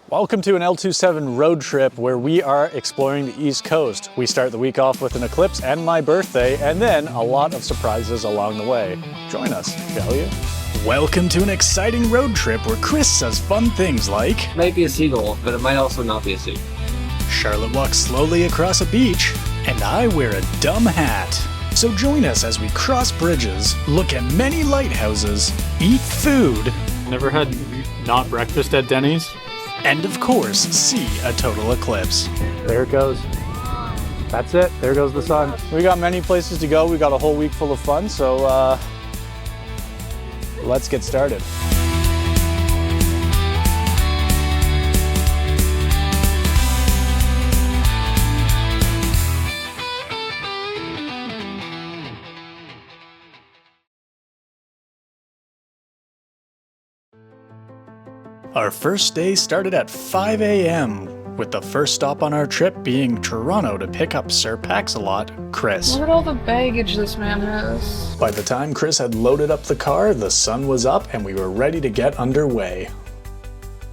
Welcome to an L27 road trip where we are exploring the East Coast. We start the week off with an eclipse and my birthday, and then a lot of surprises along the way. Join us, shall you? Welcome to an exciting road trip where Chris says fun things like... It might be a seagull, but it might also not be a seagull. Charlotte walks slowly across a beach, and I wear a dumb hat. So join us as we cross bridges, look at many lighthouses, eat food... Never had not breakfast at Denny's? And of course, see a total eclipse. There it goes. That's it. There goes the sun. We got many places to go. We got a whole week full of fun, so let's get started. Our first day started at 5 a.m., with the first stop on our trip being Toronto to pick up Sir Pax-a-Lot, Chris. Look at all the baggage this man has. By the time Chris had loaded up the car, the sun was up and we were ready to get underway.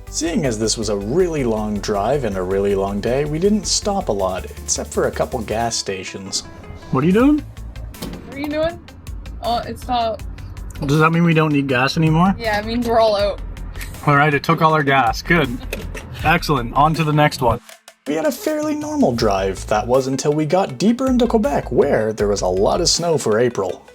Seeing as this was a really long drive and a really long day, we didn't stop a lot, except for a couple gas stations. What are you doing? What are you doing? Oh, it's not... Does that mean we don't need gas anymore? Yeah, it means we're all out. Alright, it took all our gas. Good. Excellent. On to the next one. We had a fairly normal drive. That was until we got deeper into Quebec, where there was a lot of snow for April.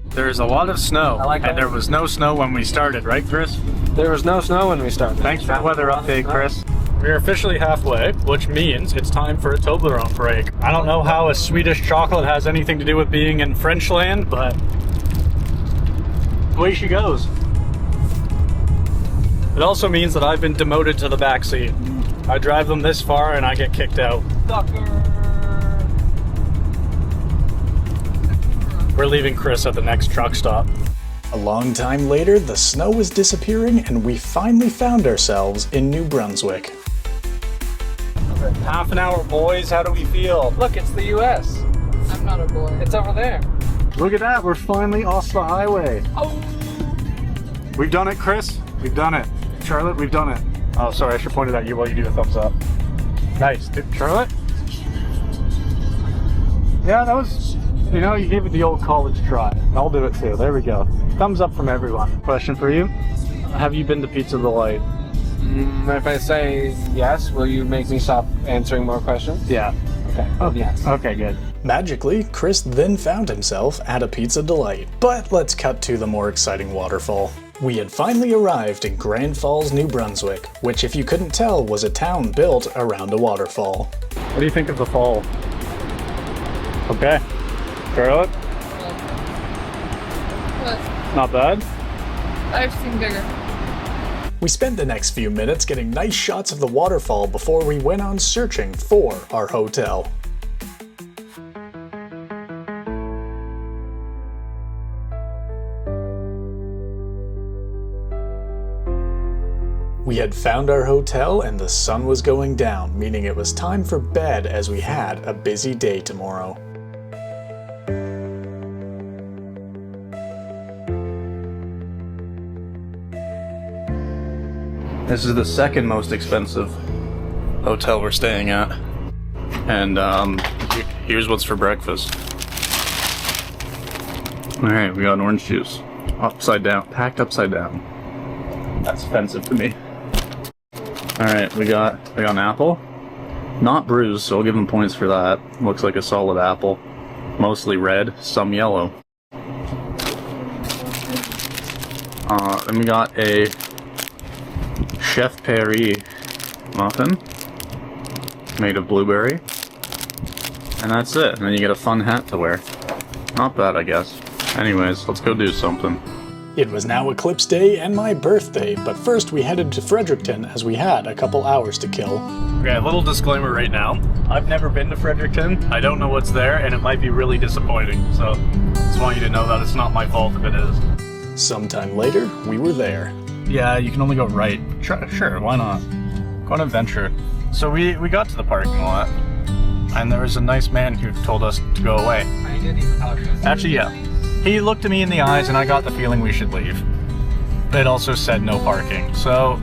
There's a lot of snow, and there was no snow when we started, right, Chris? There was no snow when we started. Thanks for the weather update, Chris. We're officially halfway, which means it's time for a Toblerone break. I don't know how a Swedish chocolate has anything to do with being in French land, but away she goes. It also means that I've been demoted to the back seat. I drive them this far and I get kicked out. We're leaving Chris at the next truck stop. A long time later, the snow was disappearing and we finally found ourselves in New Brunswick. Half an hour, boys. How do we feel? Look, it's the US. I'm not a boy. It's over there. Look at that. We're finally off the highway. Oh! We've done it, Chris. We've done it. Charlotte, we've done it. Oh, sorry. I should point it at you while you do the thumbs up. Nice. Charlotte? Yeah, that was... You know, you gave it the old college try. I'll do it too. There we go. Thumbs up from everyone. Question for you. Have you been to Pizza Delight? If I say yes, will you make me stop answering more questions? Yeah. Okay. Oh, yes. Okay, good. Magically, Chris then found himself at a Pizza Delight. But let's cut to the more exciting waterfall. We had finally arrived in Grand Falls, New Brunswick, which if you couldn't tell was a town built around a waterfall. What do you think of the fall? Okay. Charlotte? But Not bad? I've seen bigger. We spent the next few minutes getting nice shots of the waterfall before we went on searching for our hotel. We had found our hotel and the sun was going down, meaning it was time for bed as we had a busy day tomorrow. This is the second most expensive hotel we're staying at. And here's what's for breakfast. Alright, we got an orange juice. Upside down, packed upside down. That's offensive to me. Alright, we got an apple. Not bruised, so I'll give them points for that. Looks like a solid apple. Mostly red, some yellow. Then we got a Chef Perry muffin made of blueberry. And that's it. And then you get a fun hat to wear. Not bad, I guess. Anyways, let's go do something. It was now Eclipse Day and my birthday, but first we headed to Fredericton as we had a couple hours to kill. Okay, a little disclaimer right now. I've never been to Fredericton. I don't know what's there, and it might be really disappointing. So, just want you to know that it's not my fault if it is. Sometime later, we were there. Yeah, you can only go right. Sure, why not? Go on an adventure. So we got to the parking lot, and there was a nice man who told us to go away. Actually, yeah. He looked at me in the eyes and I got the feeling we should leave. It also said no parking. So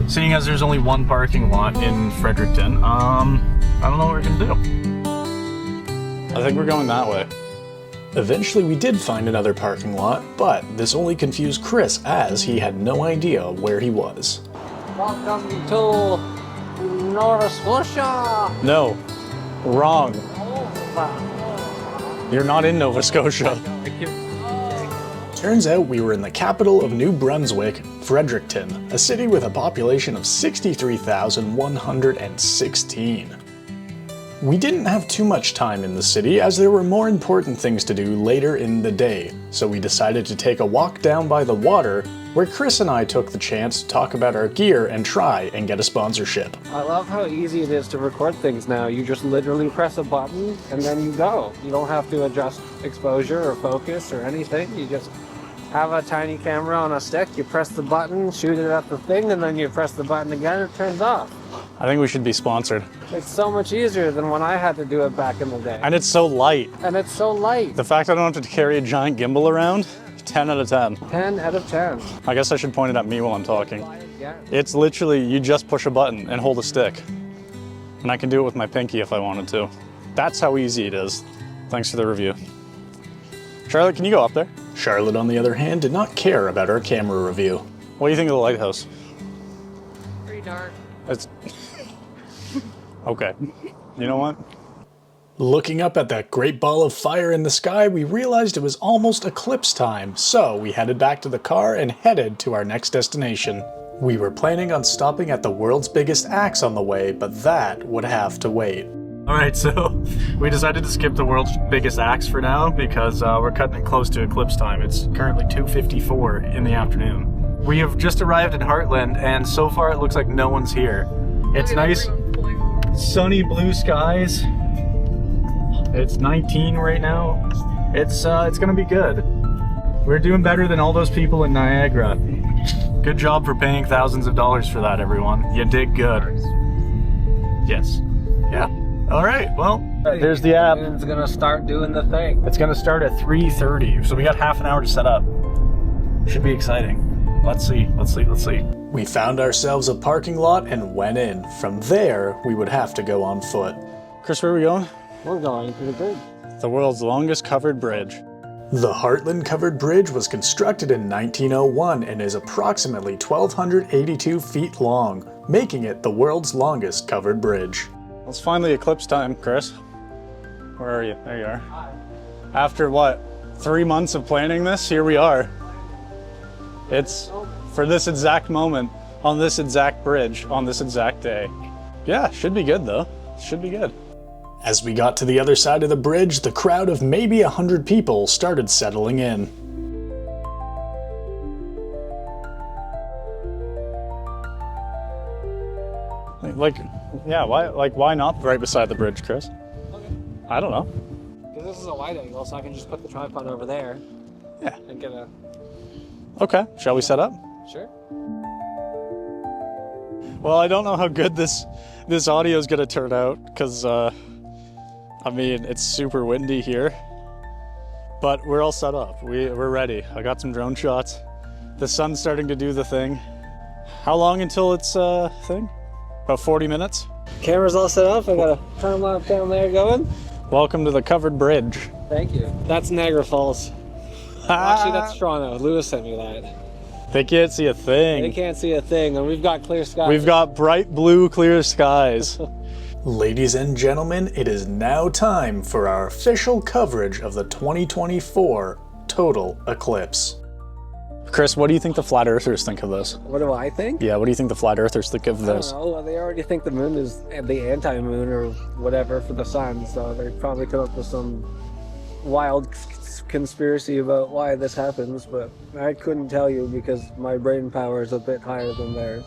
Seeing as there's only one parking lot in Fredericton, I don't know what we're gonna do. I think we're going that way. Eventually we did find another parking lot, but this only confused Chris as he had no idea where he was. Welcome to Nova Scotia. No, wrong. You're not in Nova Scotia. Turns out we were in the capital of New Brunswick, Fredericton, a city with a population of 63,116. We didn't have too much time in the city as there were more important things to do later in the day, so we decided to take a walk down by the water where Chris and I took the chance to talk about our gear and try and get a sponsorship. I love how easy it is to record things now. You just literally press a button and then you go. You don't have to adjust exposure or focus or anything. You just have a tiny camera on a stick, you press the button, shoot it at the thing, and then you press the button again and it turns off. I think we should be sponsored. It's so much easier than when I had to do it back in the day. And it's so light. And it's so light. The fact I don't have to carry a giant gimbal around, 10 out of 10. 10 out of 10. I guess I should point it at me while I'm talking. Yeah. It's literally, you just push a button and hold a stick. And I can do it with my pinky if I wanted to. That's how easy it is. Thanks for the review. Charlotte, can you go up there? Charlotte, on the other hand, did not care about our camera review. What do you think of the lighthouse? Pretty dark. It's... Okay. You know what? Looking up at that great ball of fire in the sky, we realized it was almost eclipse time, so we headed back to the car and headed to our next destination. We were planning on stopping at the world's biggest axe on the way, but that would have to wait. Alright, so we decided to skip the world's biggest axe for now because we're cutting it close to eclipse time. It's currently 2:54 in the afternoon. We have just arrived in Heartland and so far it looks like no one's here. It's nice, sunny blue skies. It's 19 right now. It's gonna be good. We're doing better than all those people in Niagara. Good job for paying thousands of dollars for that, everyone. You did good. Yes. Yeah. All right, well, there's the app. It's gonna start doing the thing. It's gonna start at 3:30, so we got half an hour to set up. Should be exciting. Let's see. We found ourselves a parking lot and went in. From there, we would have to go on foot. Chris, where are we going? We're going to the bridge. The world's longest covered bridge. The Heartland Covered Bridge was constructed in 1901 and is approximately 1,282 feet long, making it the world's longest covered bridge. It's finally eclipse time, Chris. Where are you? There you are. After what, 3 months of planning this, here we are. It's for this exact moment, on this exact bridge, on this exact day. Yeah, should be good though. Should be good. As we got to the other side of the bridge, the crowd of maybe 100 people started settling in. Why not right beside the bridge, Chris? Okay. I don't know. Because this is a wide angle, so I can just put the tripod over there. Yeah. And get a... Okay, shall we set up? Sure. Well, I don't know how good this audio is gonna turn out, because, I mean, it's super windy here. But we're all set up. We're ready. I got some drone shots. The sun's starting to do the thing. How long until it's thing? About 40 minutes? Camera's all set up. I got a time lapse down there going. Welcome to the covered bridge. Thank you. That's Niagara Falls. Actually, that's Toronto. Lewis sent me that. They can't see a thing. They can't see a thing, and we've got clear skies. We've got bright blue, clear skies. Ladies and gentlemen, it is now time for our official coverage of the 2024 total eclipse. Chris, what do you think the flat earthers think of this? What do I think? Yeah, what do you think the flat earthers think of I this? don't know. They already think the moon is the anti-moon or whatever for the sun, so they probably come up with some wild conspiracy about why this happens, but I couldn't tell you because my brain power is a bit higher than theirs.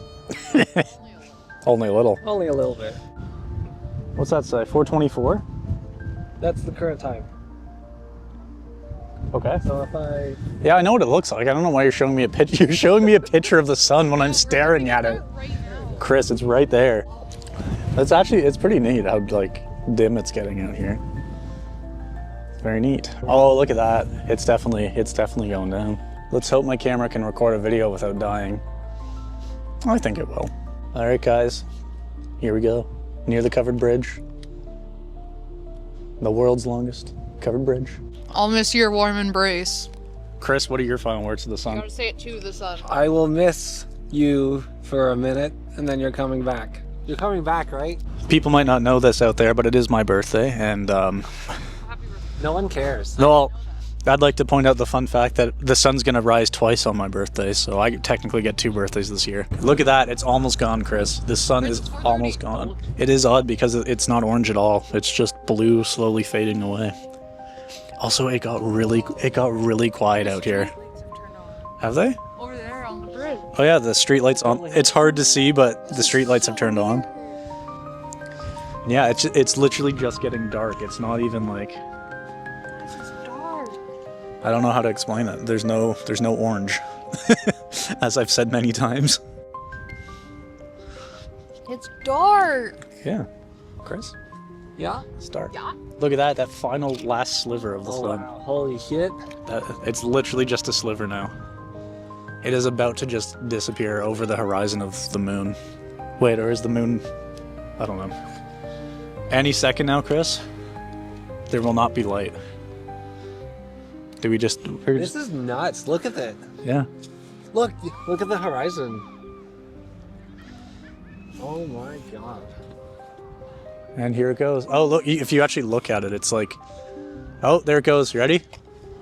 Only a little. Only a little bit. What's that say? 424? That's the current time. Okay. So if I... Yeah, I know what it looks like. I don't know why you're showing me a picture. You're showing me a picture of the sun when I'm staring at it. Chris, it's right there. It's pretty neat how like dim it's getting out here. It's very neat. Oh, look at that. It's definitely going down. Let's hope my camera can record a video without dying. I think it will. All right, guys, here we go. Near the covered bridge. The world's longest covered bridge. I'll miss your warm embrace. Chris, what are your final words to the You sun? gotta say it to the sun. I will miss you for a minute, and then you're coming back. You're coming back, right? People might not know this out there, but it is my birthday, and No one cares. well, I'd like to point out the fun fact that the sun's gonna rise twice on my birthday, so I technically get 2 birthdays this year. Look at that, it's almost gone, Chris. The sun is almost gone. It is odd because it's not orange at all. It's just blue, slowly fading away. Also, it got really quiet out here. Have they? Over there on the bridge. Oh yeah, the street lights on. It's hard to see, but the street lights have turned on. Yeah, it's literally just getting dark. It's not even like, It's dark. I don't know how to explain it. There's no orange, as I've said many times. It's dark. Yeah, Chris, Yeah? it's dark. Yeah. Look at that final last sliver of the Oh, sun. wow. Holy shit. It's literally just a sliver now. It is about to just disappear over the horizon of the moon. Wait, or is the moon? I don't know. Any second now, Chris, there will not be light. Do we just? This is nuts. Look at it. Yeah. Look at the horizon. Oh my god. And here it goes. Oh, look! If you actually look at it, it's like, oh, there it goes. You ready?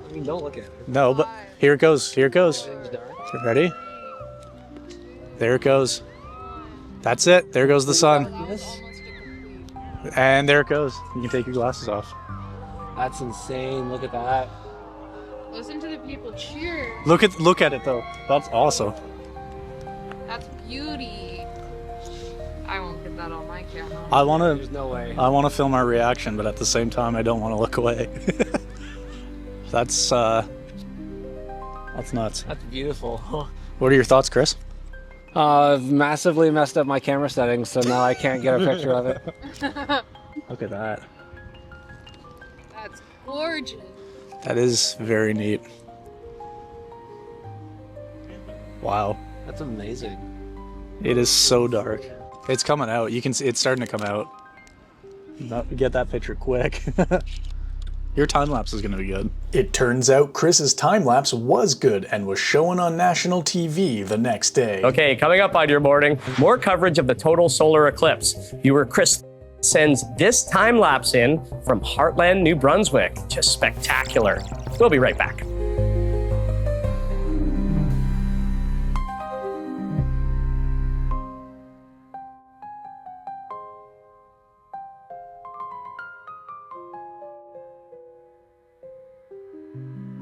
I mean, don't look at it. No, but here it goes. Here it goes. Everything's dark. Ready? There it goes. That's it. There goes the sun. Yes. And there it goes. You can take your glasses off. That's insane. Look at that. Listen to the people cheer. Look at it though. That's awesome. That's beauty. I won't get that on my camera. I want There's to no way. film our reaction, but at the same time, I don't want to look away. That's nuts. That's beautiful. What are your thoughts, Chris? I've massively messed up my camera settings, so now I can't get a picture of it. Look at that. That's gorgeous. That is very neat. Wow. That's amazing. It is so dark. It's coming out. You can see it's starting to come out. Get that picture quick. Your time lapse is going to be good. It turns out Chris's time lapse was good and was shown on national TV the next day. Okay, coming up on your morning, more coverage of the total solar eclipse. Viewer Chris sends this time lapse in from Heartland, New Brunswick. Just spectacular. We'll be right back.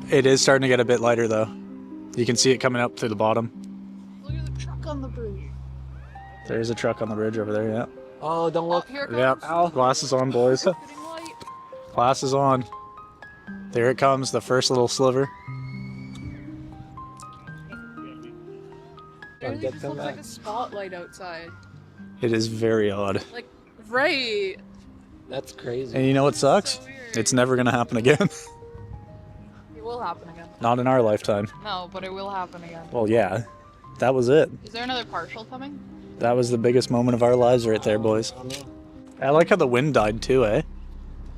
It is starting to get a bit lighter though. You can see it coming up through the bottom. Look at the truck on the bridge. There's a truck on the bridge over there, yeah. Oh, don't look. Here it comes. Yep. Ow. Glasses on, boys. Getting light. Glasses on. There it comes, the first little sliver. It get just them looks like back. a spotlight outside. It is very odd. Like, right. That's crazy. And you know what sucks? So weird. It's never gonna happen again. It will happen again. Not in our lifetime. No, but it will happen again. Well, yeah. That was it. Is there another partial coming? That was the biggest moment of our lives right there, boys. I like how the wind died too, eh?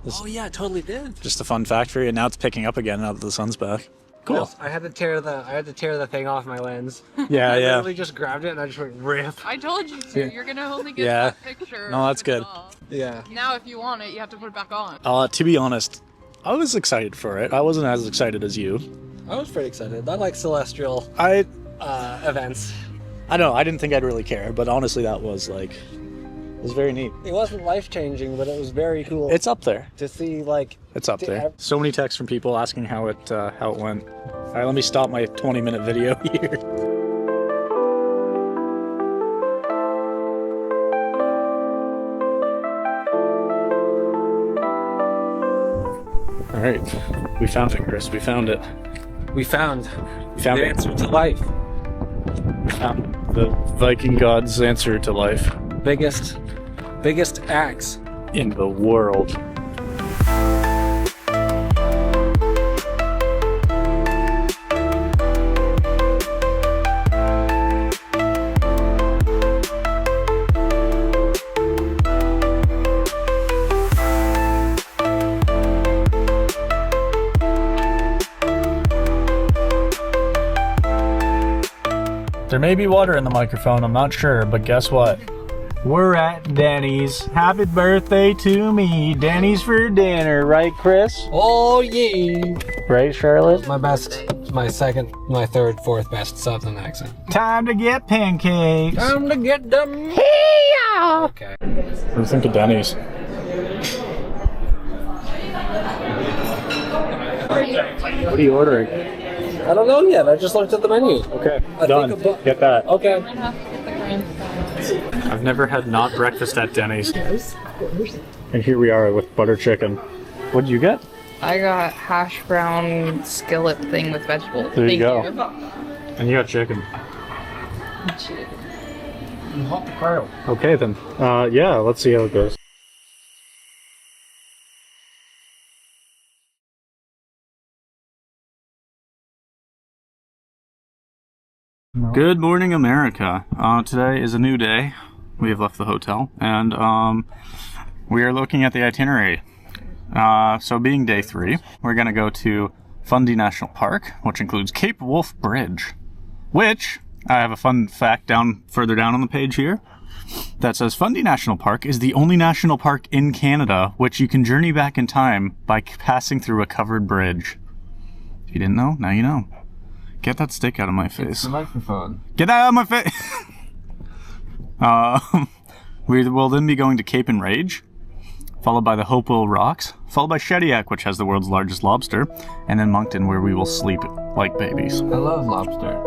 Oh yeah, it totally did. Just a fun fact for you. Now it's picking up again now that the sun's back. Cool. I had to tear the thing off my lens. Yeah, I yeah. literally just grabbed it and I just went rip. I told you to. Yeah. You're gonna only get Yeah. that picture. No, that's of it good. off. Yeah. Now, if you want it, you have to put it back on. To be honest, I was excited for it. I wasn't as excited as you. I was pretty excited. I like celestial I events. don't know. I didn't think I'd really care, but honestly, that was like, it was very neat. It wasn't life changing, but it was very cool It's up there. to see like. It's up there. So many texts from people asking how it went. All right, let me stop my 20-minute video here. All right, we found it, Chris. We found it. We found We found the it. answer to life. We found the Viking god's answer to life Biggest axe. in the world. There may be water in the microphone, I'm not sure, but guess what? We're at Denny's. Happy birthday to me. Denny's for dinner, right, Chris? Oh yeah. Right, Charlotte? My second, my third, fourth best Southern accent. Time to get pancakes. Time to get them. Okay. What do you think of Denny's? What are you ordering? I don't know yet. I just looked at the menu. Okay, I done. think a Get that. Okay. I've never had not breakfast at Denny's. And here we are with butter chicken. What did you get? I got hash brown skillet thing with vegetables. There you Thank go. And you got chicken. Okay then. Yeah, let's see how it goes. Good morning, America. Today is a new day. We have left the hotel, and we are looking at the itinerary. So being day 3, we're going to go to Fundy National Park, which includes Cape Wolf Bridge, which, I have a fun fact further down on the page here, that says Fundy National Park is the only national park in Canada which you can journey back in time by passing through a covered bridge. If you didn't know, now you know. Get that stick out of my face. It's the microphone. Get that out of my face! We will then be going to Cape and Rage, followed by the Hopewell Rocks, followed by Shediac, which has the world's largest lobster, and then Moncton, where we will sleep like babies. I love lobster.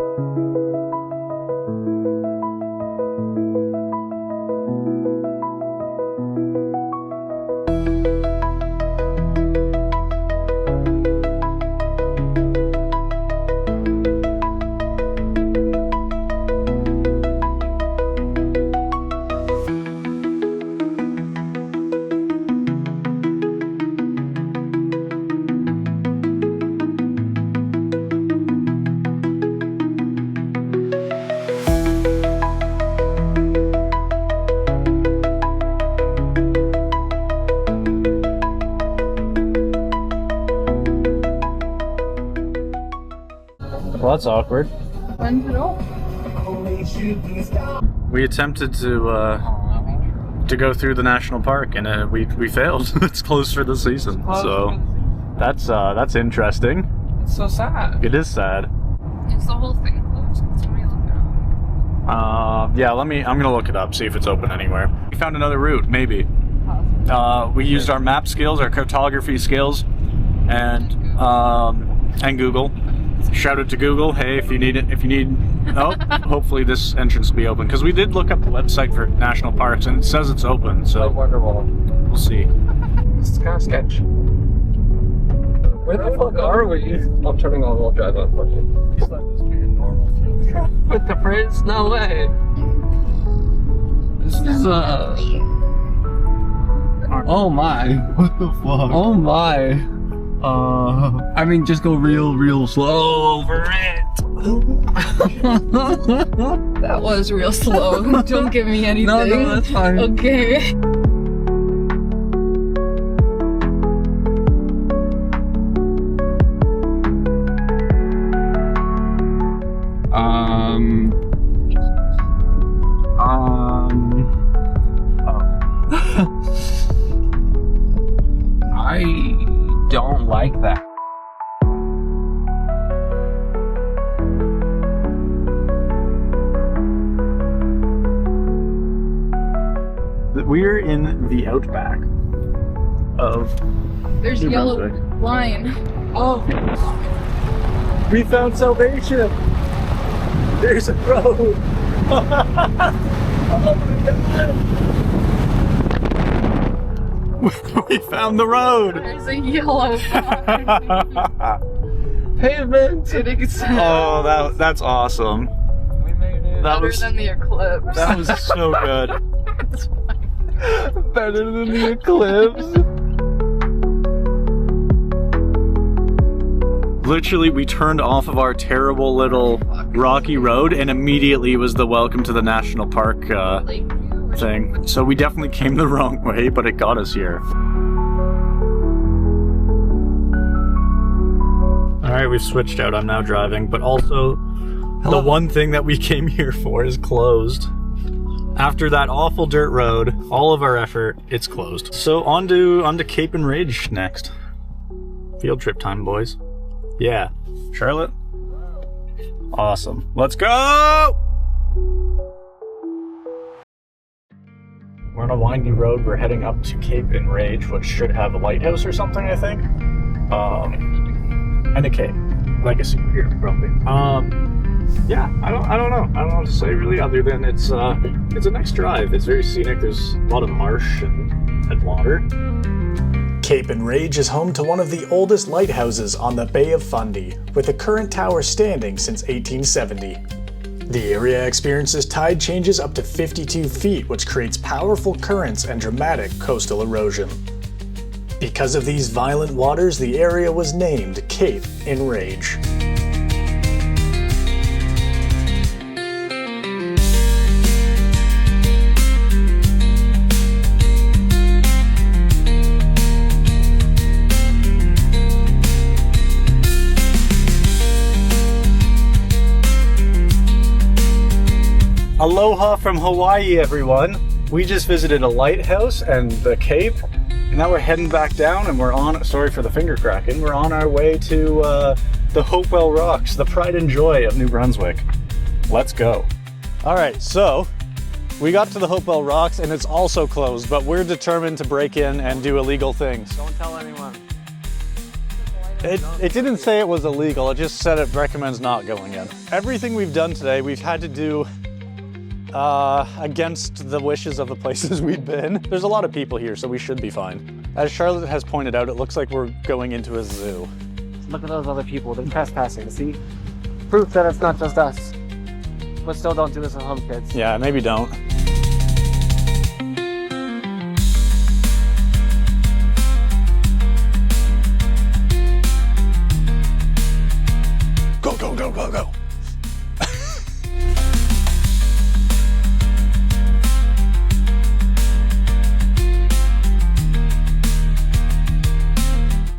Well, that's awkward. When's it open? We attempted to go through the national park, and we failed. It's closed for the season, so that's interesting. It's so sad. It is sad. Is the whole thing closed? Somebody look it up. Yeah, I'm gonna look it up, see if it's open anywhere. We found another route, maybe. We used our map skills, our cartography skills, and Google. Shout out to Google. Hey, if you need oh, hopefully this entrance will be open, because we did look up the website for national parks and it says it's open, so Wonderful. we'll see. This is kind of sketch. Where the fuck are we? I'm turning all-wheel drive on for you. Just let this be a normal field trip. With the frizz? No way. This is oh my. What the fuck? Oh my. I mean, just go real slow over it. That was real slow. Don't give me anything. No, that's fine. Okay. I don't like that. We're in the outback of There's New yellow Brunswick. line. Oh, We found salvation! There's a road! Oh my God. We found the road! There's a yellow line. pavement. It exists. Oh, that's awesome. We made it. Better than the Eclipse. That was so good. It's fine. Better than the Eclipse. Literally, we turned off of our terrible little rocky road and immediately was the welcome to the national park thing. So we definitely came the wrong way, but it got us here. Alright, we've switched out. I'm now driving, but also The one thing that we came here for is closed. After that awful dirt road, all of our effort, it's closed. So on to Cape and Ridge next. Field trip time, boys. Yeah. Charlotte? Awesome. Let's go! We're on a windy road. We're heading up to Cape and Ridge, which should have a lighthouse or something, I think. And a cave. Like a superhero, probably. Yeah, I don't know. I don't know what to say really, other than it's a nice drive. It's very scenic. There's a lot of marsh and water. Cape and Ridge is home to one of the oldest lighthouses on the Bay of Fundy, with the current tower standing since 1870. The area experiences tide changes up to 52 feet, which creates powerful currents and dramatic coastal erosion. Because of these violent waters, the area was named Cape and Ridge. Aloha from Hawaii, everyone. We just visited a lighthouse and the Cape, and now we're heading back down and we're on, sorry for the finger cracking, we're on our way to the Hopewell Rocks, the pride and joy of New Brunswick. Let's go. All right, so we got to the Hopewell Rocks and it's also closed, but we're determined to break in and do illegal things. Don't tell anyone. It didn't say it was illegal, it just said it recommends not going in. Everything we've done today, we've had to do against the wishes of the places we've been. There's a lot of people here, so we should be fine. As Charlotte has pointed out, it looks like we're going into a zoo. Look at those other people. They're trespassing. See? Proof that it's not just us. But still don't do this at home, kids. Yeah, maybe don't. Go, go, go, go, go.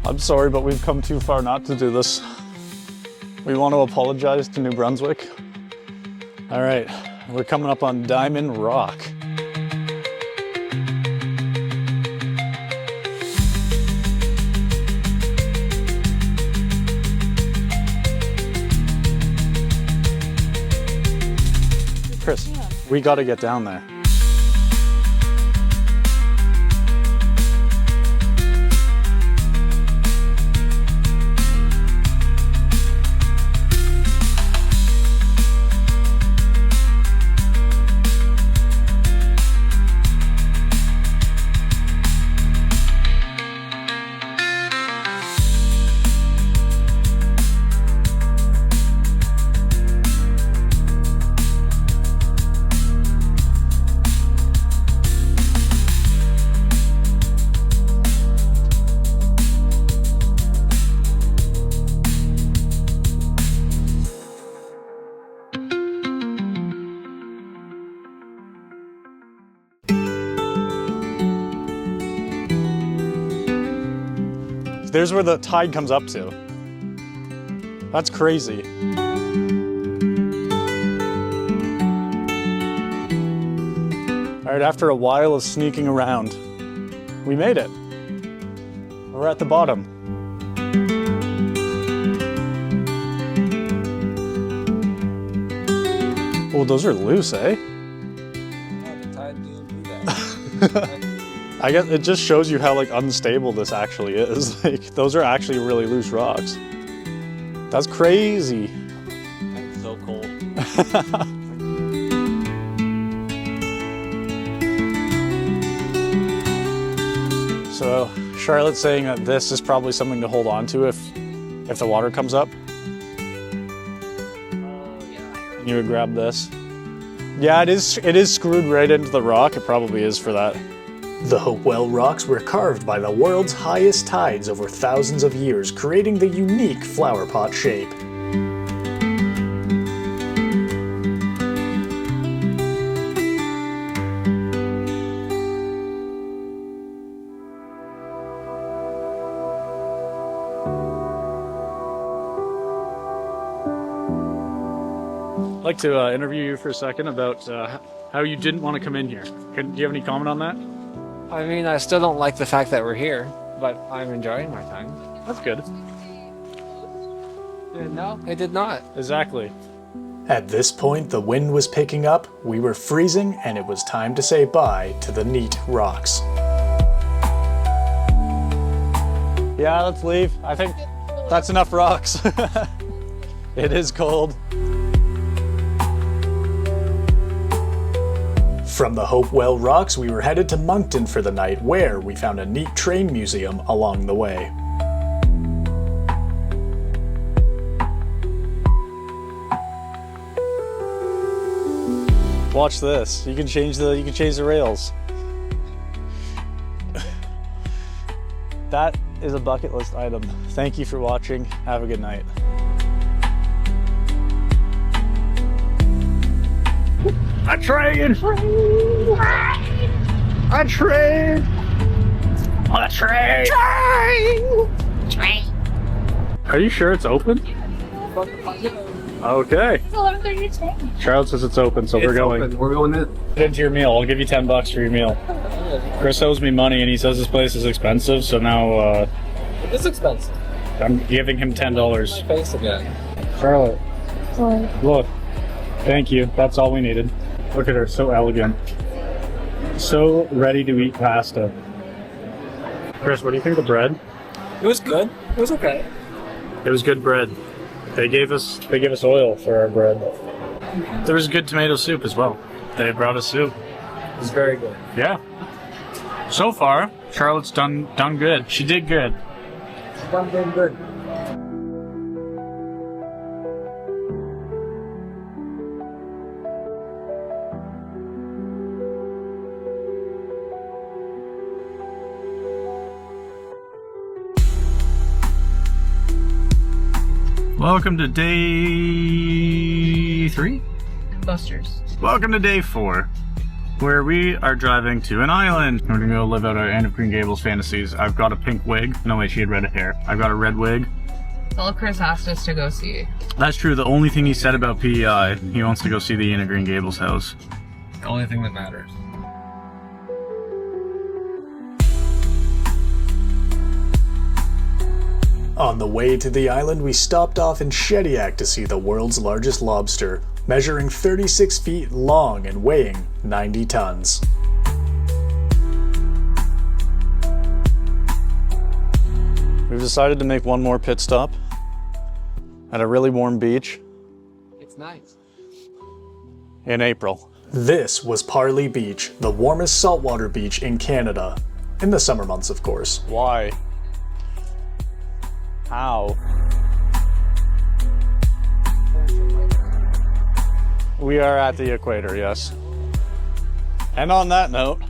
I'm sorry, but we've come too far not to do this. We want to apologize to New Brunswick. All right, we're coming up on Diamond Rock. Chris, we got to get down there. There's where the tide comes up to. That's crazy. All right, after a while of sneaking around, we made it. We're at the bottom. Oh, those are loose, eh? Yeah, the tide didn't do that. I guess it just shows you how like unstable this actually is. Like those are actually really loose rocks. That's crazy. It's so cold. So Charlotte's saying that this is probably something to hold on to if the water comes up. Yeah. You would grab this. Yeah, it is screwed right into the rock. It probably is for that. The Hopewell Rocks were carved by the world's highest tides over thousands of years, creating the unique flower pot shape. like to interview you for a second about how you didn't want to come in here. Do you have any comment on that? I mean, I still don't like the fact that we're here, but I'm enjoying my time. That's good. No, I did not. Exactly. At this point, the wind was picking up, we were freezing, and it was time to say bye to the neat rocks. Yeah, let's leave. I think that's enough rocks. It is cold. From the Hopewell Rocks, we were headed to Moncton for the night, where we found a neat train museum along the way. Watch this. You can change the rails. That is a bucket list item. Thank you for watching. Have a good night. A train! A train! On a train! Train. Are you sure it's open? Okay. It's 11:30 today. Charlotte says it's open, so we're going. Open. We're going in. Get into your meal. I'll give you $10 for your meal. Chris owes me money, and he says this place is expensive, so now It's expensive. I'm giving him $10. Face again. Charlotte, look. Thank you. That's all we needed. Look at her, so elegant. So ready to eat pasta. Chris, what do you think of the bread? It was good. It was okay. It was good bread. They gave us oil for our bread. There was good tomato soup as well. They brought us soup. It was very good. Yeah. So far, Charlotte's done good. She did good. Done very good. Welcome to day 3? Busters. Welcome to day 4, where we are driving to an island. We're gonna go live out our Anne of Green Gables fantasies. I've got a pink wig. No, wait, she had red hair. I've got a red wig. That's all Chris asked us to go see. That's true. The only thing he said about PEI, he wants to go see the Anne of Green Gables house. The only thing that matters. On the way to the island, we stopped off in Shediac to see the world's largest lobster, measuring 36 feet long and weighing 90 tons. We've decided to make one more pit stop at a really warm beach It's nice. in April. This was Parley Beach, the warmest saltwater beach in Canada. In the summer months, of course. Why? How? We are at the equator, yes. And on that note,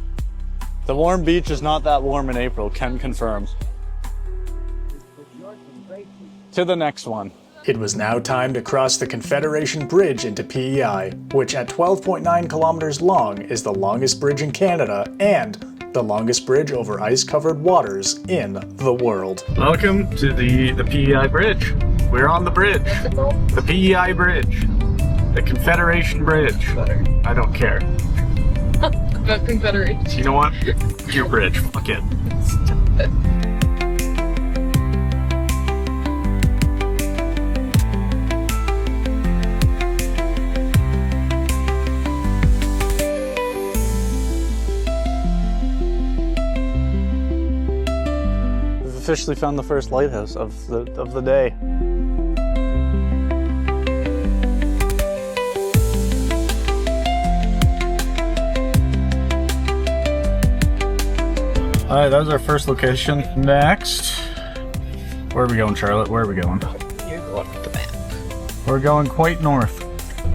the warm beach is not that warm in April, can confirm. To the next one. It was now time to cross the Confederation Bridge into PEI, which at 12.9 kilometers long is the longest bridge in Canada and the longest bridge over ice-covered waters in the world. Welcome to the PEI Bridge. We're on the bridge. The PEI Bridge. The Confederation Bridge. I don't care. About Confederation. You know what? Your bridge. Fuck it. We've officially found the first lighthouse of the day. Alright, that was our first location. Next, where are we going, Charlotte? Where are we going? You're going with the map. We're going quite north.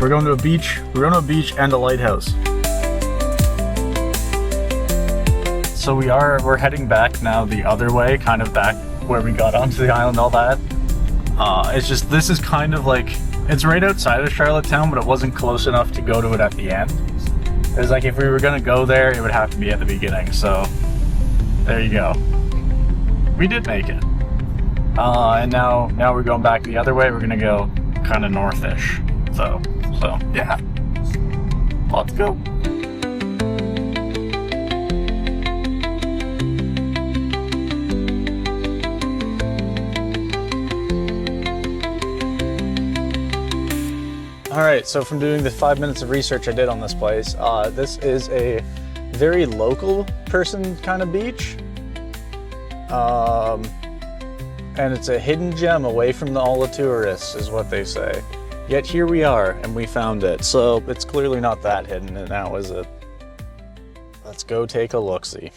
We're going to a beach. We're going to a beach and a lighthouse. So we're heading back now the other way, kind of back where we got onto the island, all that. It's just, this is kind of like, it's right outside of Charlottetown, but it wasn't close enough to go to it at the end. It was like, if we were gonna go there, it would have to be at the beginning, so there you go. We did make it. And now we're going back the other way. We're gonna go kind of northish. So So yeah, let's go. All right, so from doing the 5 minutes of research I did on this place, this is a very local person kind of beach. And it's a hidden gem away from all the tourists, is what they say. Yet here we are, and we found it. So it's clearly not that hidden now, is it? Let's go take a look-see.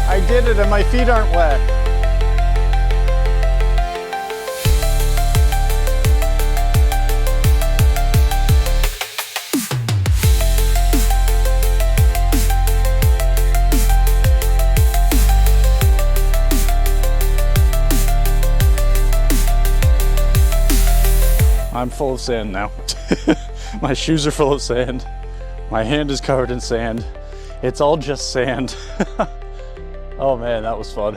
I did it and my feet aren't wet. I'm full of sand now. My shoes are full of sand. My hand is covered in sand. It's all just sand. Oh man, that was fun.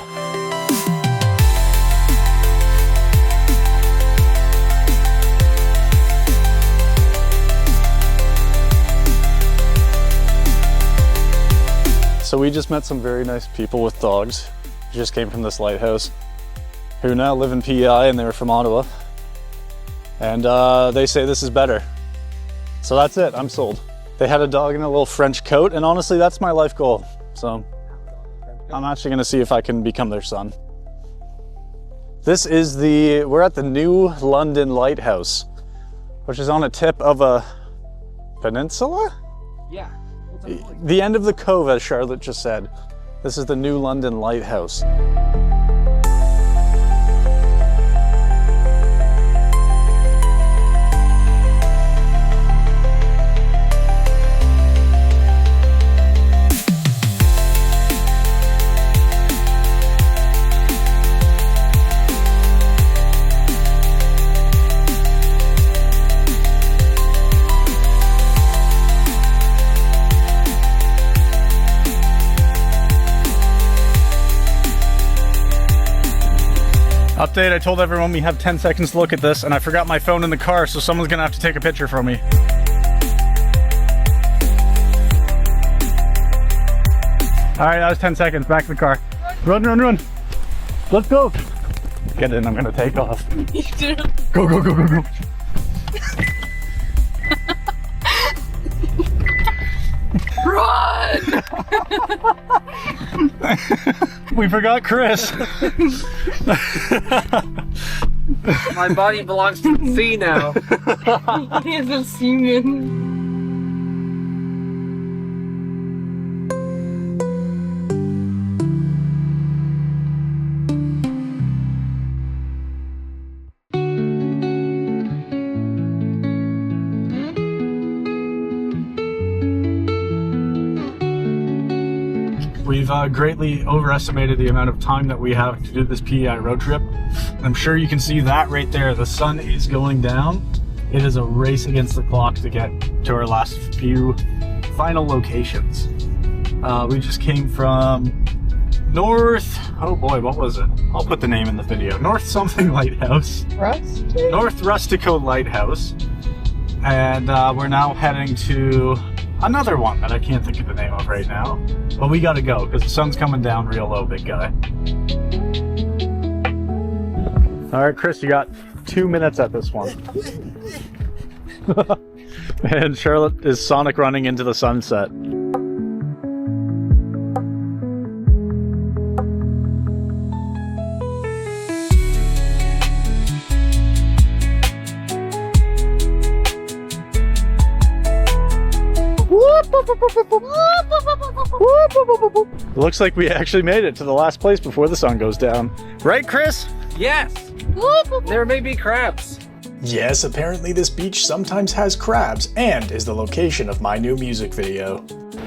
So we just met some very nice people with dogs who just came from this lighthouse, who now live in PEI, and they were from Ottawa. And they say this is better. So that's it, I'm sold. They had a dog in a little French coat, and honestly, that's my life goal. So I'm actually gonna see if I can become their son. This is we're at the New London Lighthouse, which is on a tip of a peninsula? Yeah. The end of the cove, as Charlotte just said. This is the New London Lighthouse. Update, I told everyone we have 10 seconds to look at this, and I forgot my phone in the car, so someone's gonna have to take a picture for me. All right, that was 10 seconds, back to the car. Run, run, run. Let's go. Get in, I'm gonna take off. Go, go, go, go, go. Run! We forgot Chris. My body belongs to the sea now. He is a seaman. We've greatly overestimated the amount of time that we have to do this PEI road trip. I'm sure you can see that right there. The sun is going down. It is a race against the clock to get to our last few final locations. We just came from North, oh boy, what was it? I'll put the name in the video. North something Lighthouse. North Rustico Lighthouse. And we're now heading to another one that I can't think of the name of right now. But we gotta go, because the sun's coming down real low, big guy. All right, Chris, you got 2 minutes at this one. And Charlotte is Sonic running into the sunset. Looks like we actually made it to the last place before the sun goes down. Right, Chris? Yes! There may be crabs. Yes, apparently this beach sometimes has crabs and is the location of my new music video.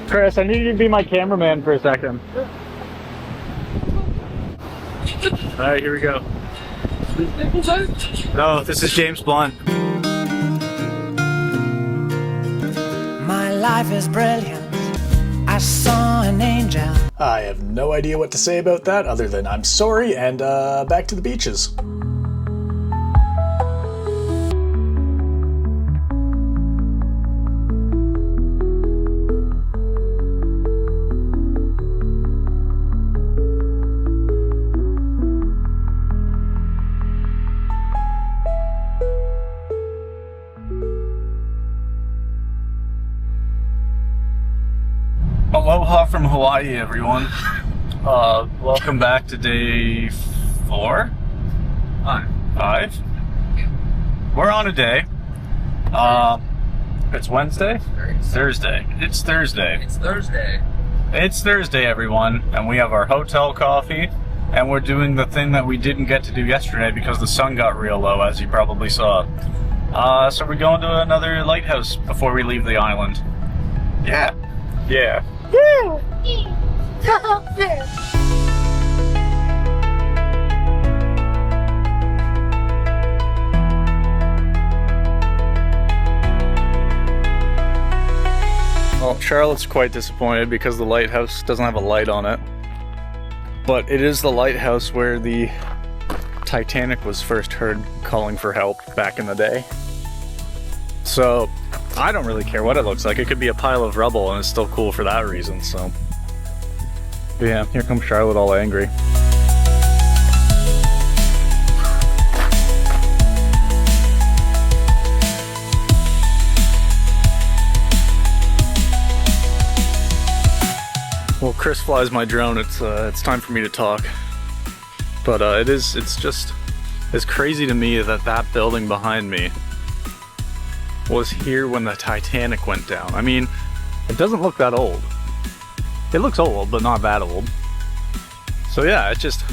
Chris, I need you to be my cameraman for a second. Alright, here we go. No, this is James Blunt. My life is brilliant. I saw an angel. I have no idea what to say about that other than I'm sorry and back to the beaches. Aloha from Hawaii, everyone. Welcome back to day 4? 5? We're on a day. It's Wednesday? Thursday. It's Thursday. It's Thursday. It's Thursday, everyone, and we have our hotel coffee, and we're doing the thing that we didn't get to do yesterday because the sun got real low, as you probably saw. So we're going to another lighthouse before we leave the island. Yeah. Yeah. Well, Charlotte's quite disappointed because the lighthouse doesn't have a light on it. But it is the lighthouse where the Titanic was first heard calling for help back in the day. So, I don't really care what it looks like. It could be a pile of rubble and it's still cool for that reason, so. But yeah, here comes Charlotte all angry. Well, Chris flies my drone. It's time for me to talk. But it's crazy to me that that building behind me was here when the Titanic went down. I mean, it doesn't look that old. It looks old, but not that old. So yeah, it's just,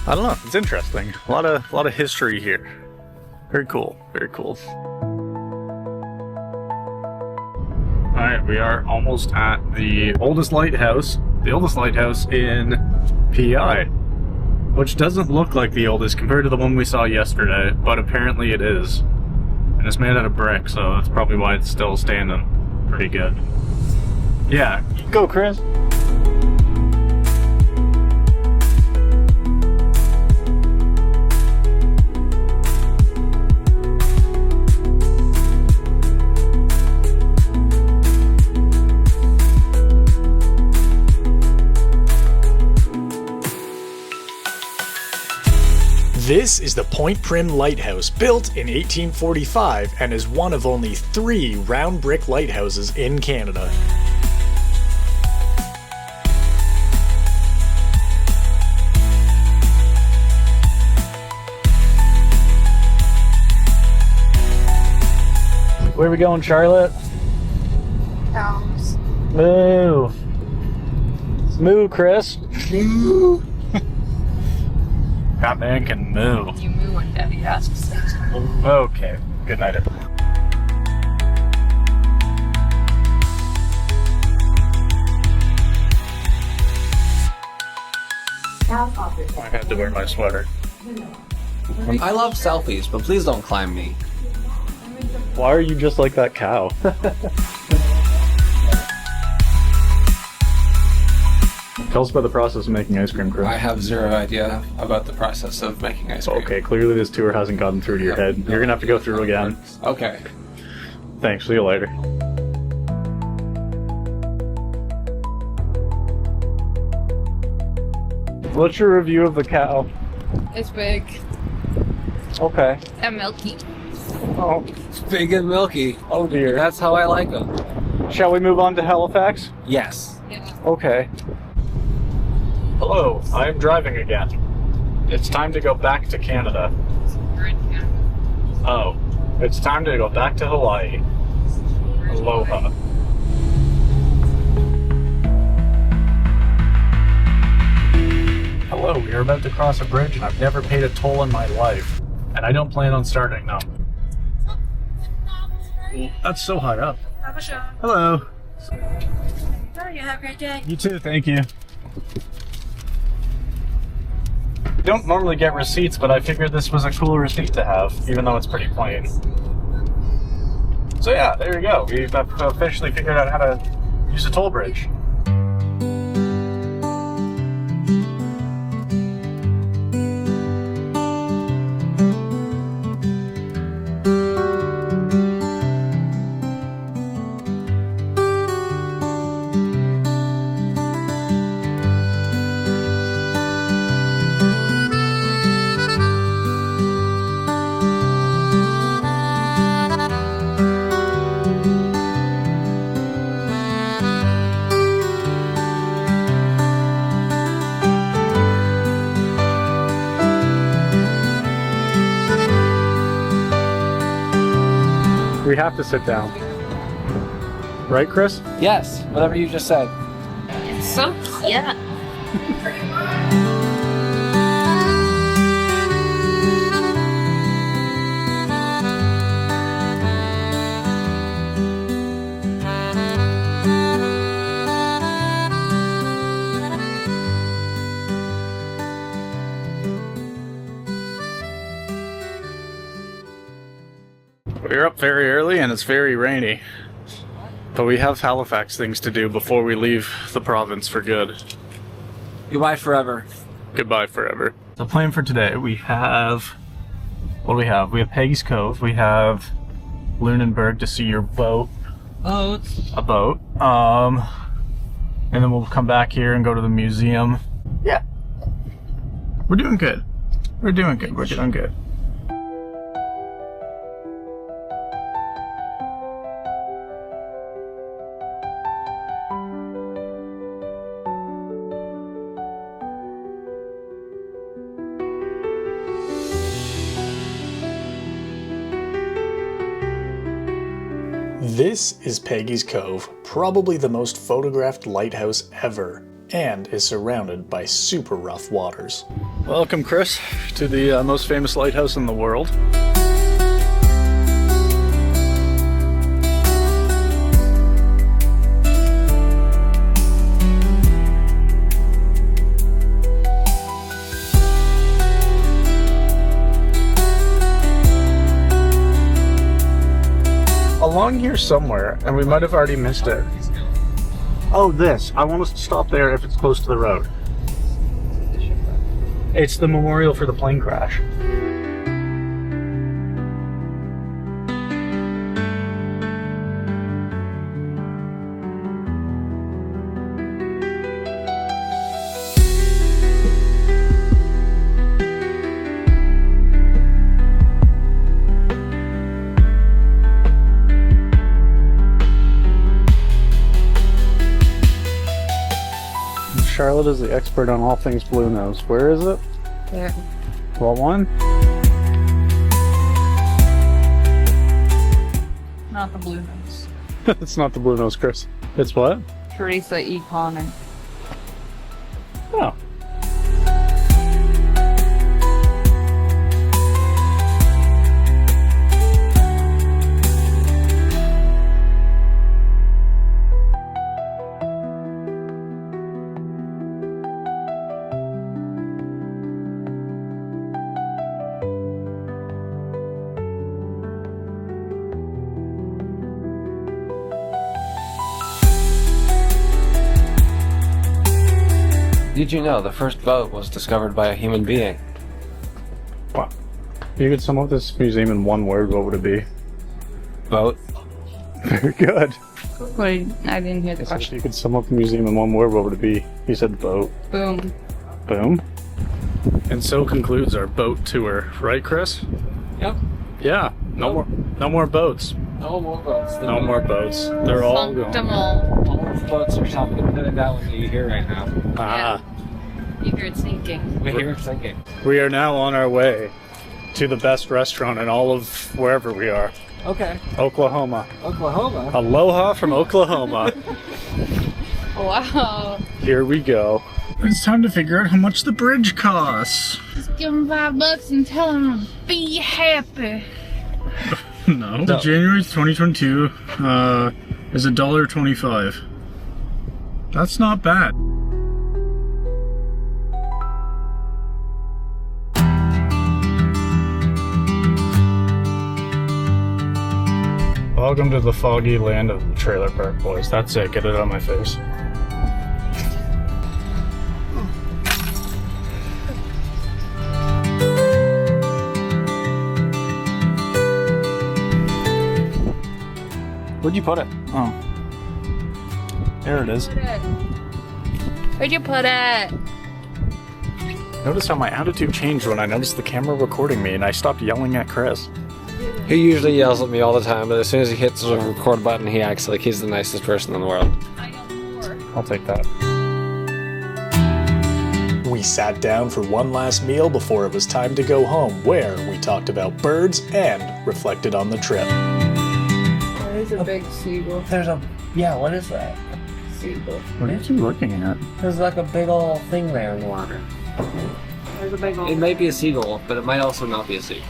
I don't know, it's interesting. A lot of history here. Very cool, very cool. Alright, we are almost at the oldest lighthouse in PI. Which doesn't look like the oldest compared to the one we saw yesterday, but apparently it is. And it's made out of brick, so that's probably why it's still standing pretty good. Yeah, go Chris. This is the Point Prim Lighthouse, built in 1845 and is one of only 3 round brick lighthouses in Canada. Where are we going, Charlotte? Cows. Moo. Moo, Chris. Moo. That man can moo. You moo when Debbie asks. Okay. Good night, everyone. I had to wear my sweater. I love selfies, but please don't climb me. Why are you just like that cow? Tell us about the process of making ice cream, Chris. I have zero idea about the process of making ice cream. Okay, clearly this tour hasn't gotten through to your head. You're gonna have to go through again. Okay. Thanks, see you later. What's your review of the cow? It's big Okay. and milky. Oh, It's big and milky. oh dear. That's how I like them. Shall we move on to Halifax? Yes. Yeah. Okay. Hello, I am driving again. It's time to go back to Canada. We're in Canada. Oh, it's time to go back to Hawaii. We're in Aloha. You're about to cross a bridge, and I've never paid a toll in my life. And I don't plan on starting, no. That's so high up. Have a show. Hello. You have a great day. You too, thank you. We don't normally get receipts, but I figured this was a cool receipt to have, even though it's pretty plain. So yeah, there you go. We've officially figured out how to use a toll bridge. We have to sit down. Right, Chris? Yes, whatever you just said. It's so cute. We're up very early and it's very rainy. But we have Halifax things to do before we leave the province for good. Goodbye forever. Goodbye forever. The plan for today, we have... What do we have? We have Peggy's Cove. We have Lunenburg to see your boat. Boats. A boat. And then we'll come back here and go to the museum. Yeah. We're doing good. We're doing good. We're doing good. This is Peggy's Cove, probably the most photographed lighthouse ever, and is surrounded by super rough waters. Welcome, Chris, to the most famous lighthouse in the world. Along here somewhere, and we might have already missed it. Oh, this. I want us to stop there if it's close to the road. It's the memorial for the plane crash. Charlotte is the expert on all things Blue Nose. Where is it? There. What one? Not the Blue Nose. It's not the Blue Nose, Chris. It's what? Teresa E. Connor. Oh. Did you know the first boat was discovered by a human being? Wow. If you could sum up this museum in one word, what would it be? Boat. Very good. Wait, I didn't hear the If question. you could sum up the museum in one word, what would it be? You said boat. Boom. Boom. And so concludes our boat tour, right, Chris? Yep. Yeah. No more boats. No more boats. No more boats. They're all Funked gone. them all. All those boats are something headed that way you hear right now. Ah. You hear it sinking. We hear it sinking. We are now on our way to the best restaurant in all of wherever we are. Okay. Oklahoma. Oklahoma. Aloha from Oklahoma. Wow. Here we go. It's time to figure out how much the bridge costs. Just give him $5 and tell him to be happy. No. The January 2022 is $1.25. That's not bad. Welcome to the foggy land of the trailer park, boys. That's it. Get it out of my face. Where'd you put it? Oh. There it is. Where'd you put it? Notice how my attitude changed when I noticed the camera recording me and I stopped yelling at Chris. He usually yells at me all the time, but as soon as he hits the record button, he acts like he's the nicest person in the world. I know more. I'll take that. We sat down for one last meal before it was time to go home, where we talked about birds and reflected on the trip. There's a big seagull. There's a, yeah, what is that? Seagull. What are you looking at? There's like a big old thing there in the water. There's a big old. It might be a seagull, but it might also not be a seagull.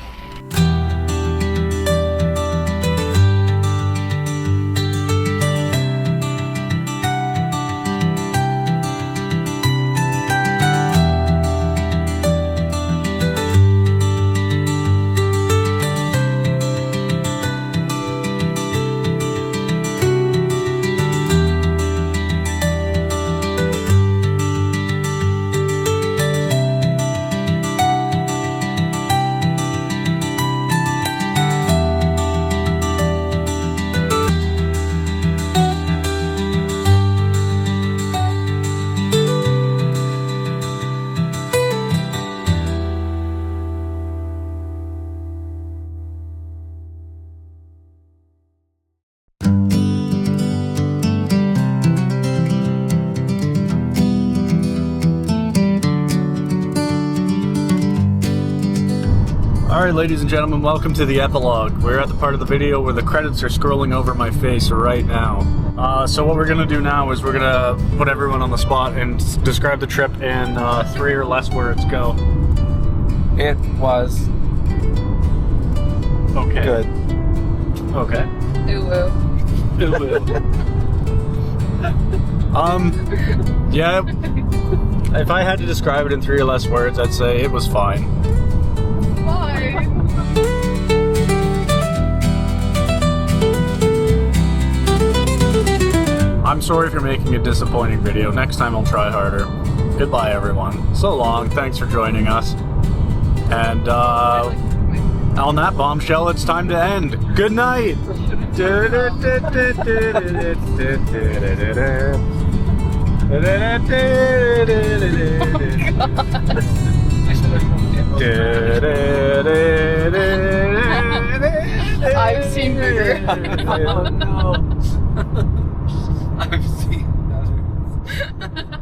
Alright, ladies and gentlemen, welcome to the epilogue. We're at the part of the video where the credits are scrolling over my face right now. So what we're going to do now is we're going to put everyone on the spot and describe the trip in 3 or less words. Go. It was Okay. good. Okay. Ooh. Yeah, if I had to describe it in 3 or less words, I'd say it was fine. Why? I'm sorry for making a disappointing video. Next time I'll try harder. Goodbye, everyone. So long. Thanks for joining us. And on that bombshell, it's time to end. Good night. I've seen bigger. Oh no. I've seen that.